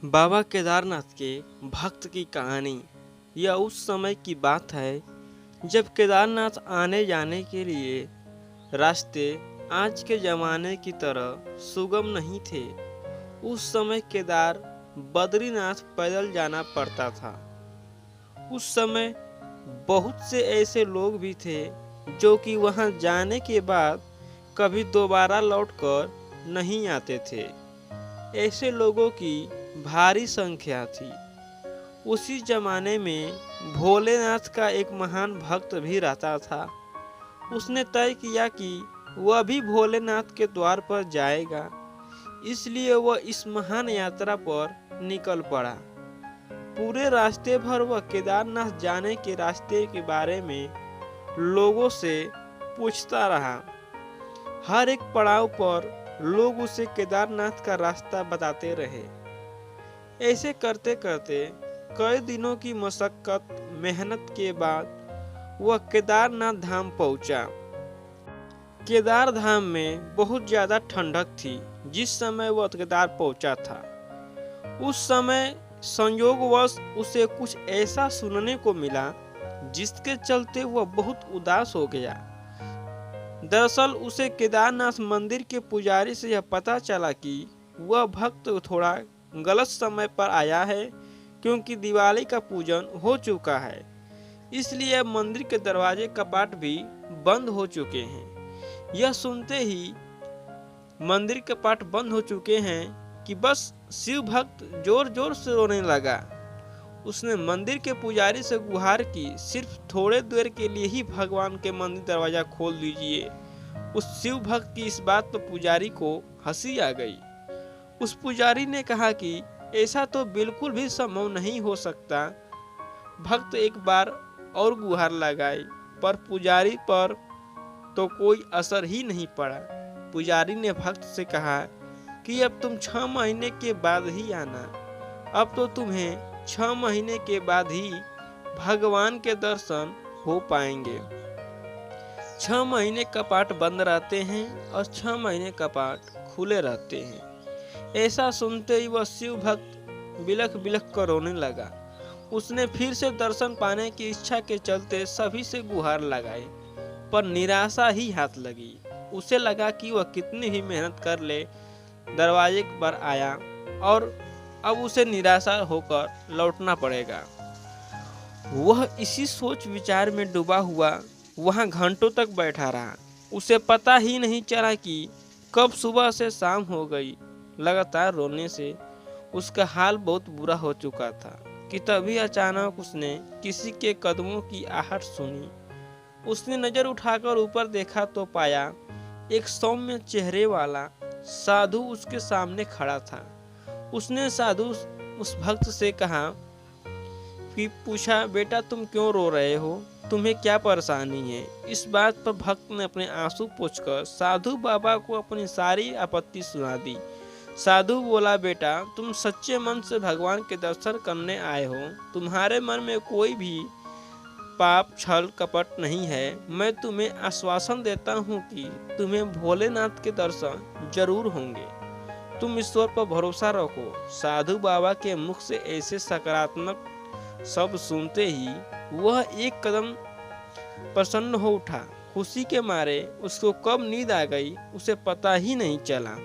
बाबा केदारनाथ के भक्त की कहानी। यह उस समय की बात है जब केदारनाथ आने जाने के लिए रास्ते आज के ज़माने की तरह सुगम नहीं थे। उस समय केदार बद्रीनाथ पैदल जाना पड़ता था। उस समय बहुत से ऐसे लोग भी थे जो कि वहां जाने के बाद कभी दोबारा लौटकर नहीं आते थे। ऐसे लोगों की भारी संख्या थी। उसी जमाने में भोलेनाथ का एक महान भक्त भी रहता था। उसने तय किया कि वह भी भोलेनाथ के द्वार पर जाएगा, इसलिए वह इस महान यात्रा पर निकल पड़ा। पूरे रास्ते भर वह केदारनाथ जाने के रास्ते के बारे में लोगों से पूछता रहा। हर एक पड़ाव पर लोग उसे केदारनाथ का रास्ता बताते रहे। ऐसे करते करते कई दिनों की मशक्कत मेहनत के बाद वह केदारनाथ धाम पहुंचा। केदार धाम में बहुत ज्यादा ठंडक थी जिस समय वह केदार पहुंचा था। उस समय संयोगवश उसे कुछ ऐसा सुनने को मिला जिसके चलते वह बहुत उदास हो गया। दरअसल उसे केदारनाथ मंदिर के पुजारी से यह पता चला कि वह भक्त थोड़ा गलत समय पर आया है, क्योंकि दिवाली का पूजन हो चुका है, इसलिए अब मंदिर के दरवाजे कपाट भी बंद हो चुके हैं। यह सुनते ही मंदिर के कपाट बंद हो चुके हैं कि बस शिव भक्त जोर जोर से रोने लगा। उसने मंदिर के पुजारी से गुहार की, सिर्फ थोड़े देर के लिए ही भगवान के मंदिर दरवाजा खोल दीजिए। उस शिव भक्त की इस बात पर पुजारी को हंसी आ गई। उस पुजारी ने कहा कि ऐसा तो बिल्कुल भी संभव नहीं हो सकता। भक्त एक बार और गुहार लगाए, पर पुजारी पर तो कोई असर ही नहीं पड़ा। पुजारी ने भक्त से कहा कि अब तुम 6 महीने के बाद ही आना। अब तो तुम्हें 6 महीने के बाद ही भगवान के दर्शन हो पाएंगे। 6 महीने कपाट बंद रहते हैं और 6 महीने कपाट खुले रहते हैं। ऐसा सुनते ही वह शिव भक्त बिलख बिलख कर रोने लगा। उसने फिर से दर्शन पाने की इच्छा के चलते सभी से गुहार लगाई, पर निराशा ही हाथ लगी। उसे लगा कि वह कितनी भी मेहनत कर ले, दरवाजे पर आया और अब उसे निराशा होकर लौटना पड़ेगा। वह इसी सोच विचार में डूबा हुआ वहां घंटों तक बैठा रहा। उसे पता ही नहीं चला कि कब सुबह से शाम हो गई। लगातार रोने से उसका हाल बहुत बुरा हो चुका था कि तभी अचानक उसने किसी के कदमों की आहट सुनी। उसने नजर उठाकर ऊपर देखा तो पाया एक सौम्य चेहरे वाला साधु उसके सामने खड़ा था। उसने साधु उस भक्त से कहा कि पूछा, बेटा तुम क्यों रो रहे हो, तुम्हें क्या परेशानी है। इस बात पर भक्त ने अपने आंसू पोंछकर साधु बाबा को अपनी सारी आपत्ति सुना दी। साधु बोला, बेटा तुम सच्चे मन से भगवान के दर्शन करने आए हो। तुम्हारे मन में कोई भी पाप छल कपट नहीं है। मैं तुम्हें आश्वासन देता हूँ कि तुम्हें भोलेनाथ के दर्शन जरूर होंगे। तुम ईश्वर पर भरोसा रखो। साधु बाबा के मुख से ऐसे सकारात्मक शब्द सुनते ही वह एक कदम प्रसन्न हो उठा। खुशी के मारे उसको कब नींद आ गई उसे पता ही नहीं चला।